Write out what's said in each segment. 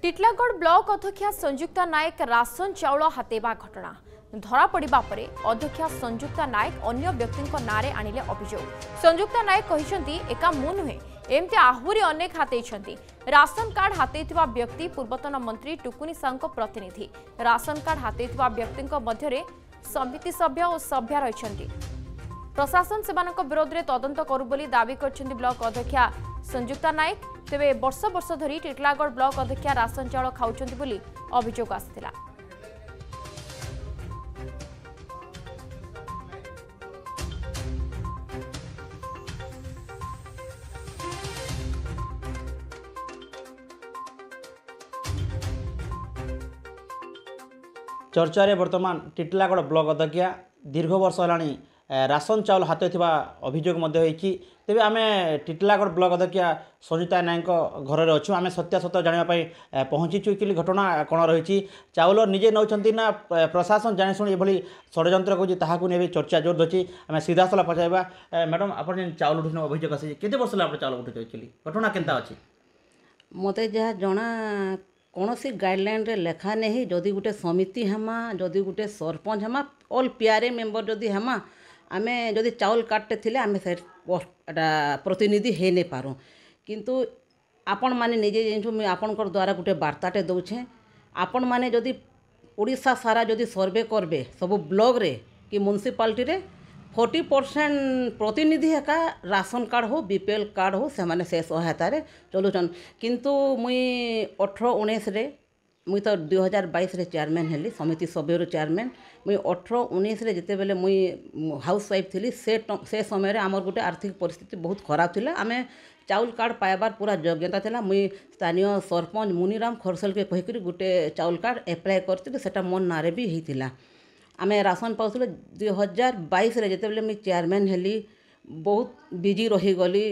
Titlagarh block अध्यक्षा संयुक्ता नायक ration चाउल हातेबा घटना धरा पड़ा पर अध्यक्षा संयुक्ता नायक अन्य व्यक्ति नारे आणिले अभियोग। संयुक्ता नायक कहते एका मु नुहे एमती आहरी अनेक हाथई राशन कार्ड हाथेइथिबा व्यक्ति पूर्वतन मंत्री टुकुनी साहू प्रतिनिधि। राशन कार्ड हाथेइथिबा व्यक्ति मध्य समिति सभ्य और सभ्या रही प्रशासन सेमानक विरोध में तदंत करू बोली दावी करछन्ती ब्लॉक अध्यक्षा संयुक्ता नायक। तेबे वर्ष वर्ष धरी टिटलागढ़ ब्लॉक अध्यक्षा राशन चाउल खाउछन्ती बोली अभियोग आसिथिला। चर्चा रे वर्तमान टिटलागढ़ ब्लॉक अध्यक्षा दीर्घ वर्ष होलानी राशन चाउल हाथ थिबा अभियोग मध्य होईची। तेबे आमे टिटलागढ़ ब्लॉक अध्यक्षा संयुक्ता नायक घर अच्छु आमे सत्यासत्य जानापी पहुँचीचु कि घटना कौन रही चाउल निजे नौचंती ना प्रशासन जाने शुणी एभली षड्यंत्र करुँच ताहाकू ने चर्चा जोर धरछि। आमे सीधा सला पचाइबा मैडम आपण जेन चाउल उठिन अभियोग आसी केते वर्ष ला चाउल उठि एक्चुअली घटना केनता अछि मते जहा जना कौन सी गाइडलाइन रे लेखा नहीं जदि गोटे समिति हेमा जदि गोटे sarpanch Hema all PRA member जदि हेमा आमे जदि चाउल काटते थिले आमे से प्रतिनिधि हे नहीं पारूँ किंतु आपण माने निजे जिन मुझे आपणकर द्वारा गोटे वार्ताटे दौछे आपण माने जदि ओडिशा सारा जदि सर्वे करबे सब ब्लॉक रे कि म्युनिसिपालिटी रे 40% प्रतिनिधि एका राशन कार्ड हो बीपीएल कार्ड हो से माने से सहायता रे चलुचन किंतु मुई 18-19 रे मुई तो 2022 रे चेयरमैन हेली समिति सभ्य चेयरमैन मुई 18-19 रे जिते बेले मुई हाउस वाइफ थी से समय रे आमर गोटे आर्थिक परिस्थिति बहुत खराब थिला। आमे चाउल कार्ड पाइबार पूरा योग्यता थिला। मुई स्थानीय सरपंच मुनिराम खरसल के कहिकरी गोटे चाउल कार्ड एप्लाय करती सेटा मोर नारे भी होइतिला। आमे राशन पाउथिले 2022 रे जिते बेले मुई चेयरमैन हेली बहुत बिजी रही गली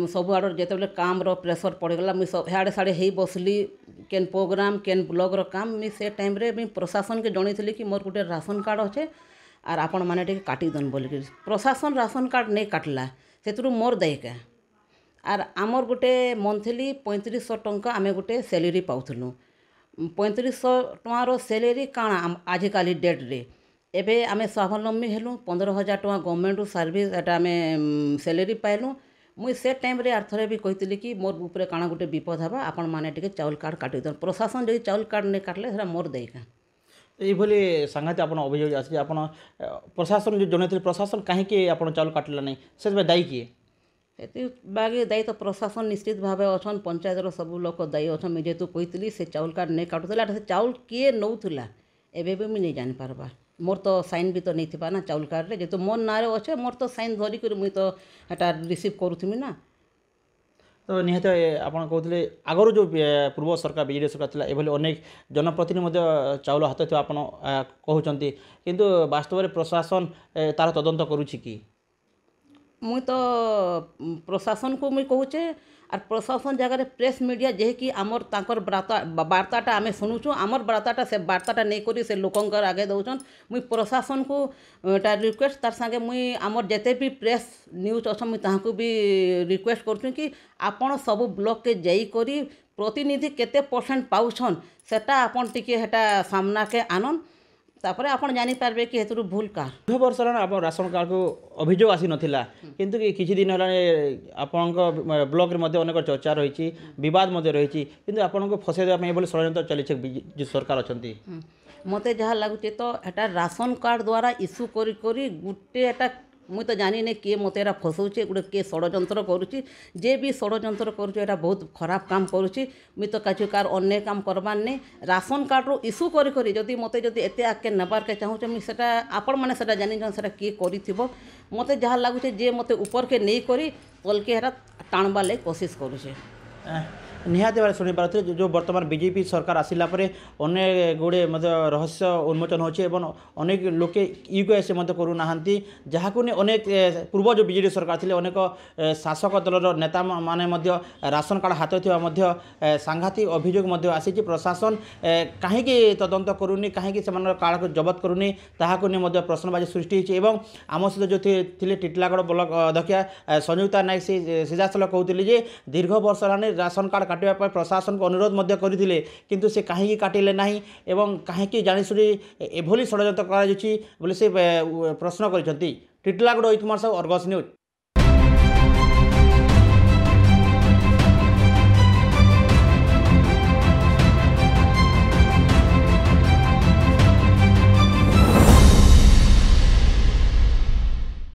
सब आड़ जिते बेले काम रो प्रेशर पड़गला मुई सब हाड़े साड़े हे बसली केन प्रोग्राम केन ब्लॉग रो काम मुई से टाइम रे मुई प्रशासन के जणैथिली कि मोर गोटे राशन कार्ड अच्छे आर आपण माने टिके काटी दन बोलिक प्रशासन राशन कार्ड नहीं काटला सेतरु मोर दायिका आर आमर गोटे मंथली 3500 टंका आमे गोटे सैलरी पाउथलु 3500 टंकार सैलरी काଣା आजिकाली डेट रे एबे आमे स्वावलंबी हेलु 15,000 टंका गवर्नमेंट सर्विस एटा आमे सैलरी पाइलु। मुई से टाइम रे आर्थरे भी कहितली कि मोर ऊपर काଣା गोटे विपद हबा आपण माने टिके चाउल कार्ड काटी दन प्रशासन जदि चाउल कार्ड नहीं काटले सेरा मोर दायिका এইভাবে সাংঘাতিক আপনার অভিযোগ আসছে আপনার প্রশাসন যে জনাইলে প্রশাসন কাহিকি আপনার চাউল কাটিলা নাই সে দায়ী কিଏ बागे दायी तो प्रशासन निश्चित भाव अच्छन पंचायतर सब लोक दायी अच्छन मुझे जेहेतु कही से चाउल कार्ड नहीं काटुला से चाउल किए नौला एवं भी मुझे नहीं जानीपारबा मोर तो साइन भी तो नहीं थी ना चाउल कार्ड रे जेहेतु मोर नारे अच्छे मोर तो साइन धरिक मुई तो हेटा रिसीव करूथी ना। तो निहत आप कहते आगर जो पूर्व सरकार बीजेडी सरकार था एभली अनेक जनप्रतिनिधि चाउल हाथ थी आप कहते किंतु वास्तव में प्रशासन तार तदंत करुच्ची कि मुई तो प्रशासन को मुई कहूचे आर प्रशासन जगह प्रेस मीडिया जे कि आमर तांकर वार्ताटा आमे शुणुचु आमर वार्ताटा से वार्ताटा नहीं करी से लोकंकर आगे दौन मुई प्रशासन को रिक्वेस्ट तार संगे मुई आमर जेते भी प्रेस न्यूज अच्छा मुई ताहाकू भी रिक्वेस्ट करूँ कि आपण सब ब्लॉक के जाई करी प्रतिनिधि केते % पाउछन सेटा आपण टिके हेटा सामना के आनन तापर आपण जानी पारबे कि हेतु भूल का 2 वर्ष आप राशन कार्ड को अभियोग आसी नथिला किंतु किछि दिन होला आपन ब्लॉक रे मध्ये अनेक चर्चा रही विवाद मध्ये रही किंतु आपन को फसे देबा एबोली षड्यंत्र चली जे सरकार अछंती मते जहाँ लगुचे तो एटा राशन कार्ड द्वारा इश्यू करी करी गुटे एटा मुई तो जानी नहीं किए मत फसाऊे गोटे किए षड्यंत्र करुच्ची जे भी षड्यंत्र करुच्ची बहुत खराब काम करुच्ची मुई तो कछु कार अन्य काम करबार नहीं राशन कार्ड रो इश्यू करी करी जदि मते जदि एते आके नबार के चाहूचे मुई सेटा आपण माने सेटा जानी सेटा किए करिथिबो मते जहाँ लगुचे जे मते ऊपर के नहीं करी तल के हेरा टाणबा ले कोशिश करुचे निहाती भाव शुणी पारे जो बर्तमान बीजेपी सरकार आसला अनेक गुड़े रहस्य उन्मोचन होचे अनेक लोके यूकेएस करूना जहाँ ने अनेक पूर्व जो बीजेडी सरकार थे अनेक शासक दलर नेता माने राशन कार्ड हाथ थी सांघातिक अभियोग आसी प्रशासन कहीं तदंत करूनी कहीं कार्ड को जबत करूनी ताहाकू ने प्रश्नबाजी सृष्टि होती आम सहित जो थे टिटलागढ़ ब्लॉक अध्यक्षा संयुक्ता नायक से सीधासल कहते दीर्घ वर्ष राशन कार्ड काटिया प्रशासन को अनुरोध मध्य करथिले किंतु से कहीं काटिले नहीं एवं कहीं जानीशुनी एभली षड्यंत्र करा बोले से प्रश्न कर टिटलागढ़ कुमार साहू अर्गस न्यूज।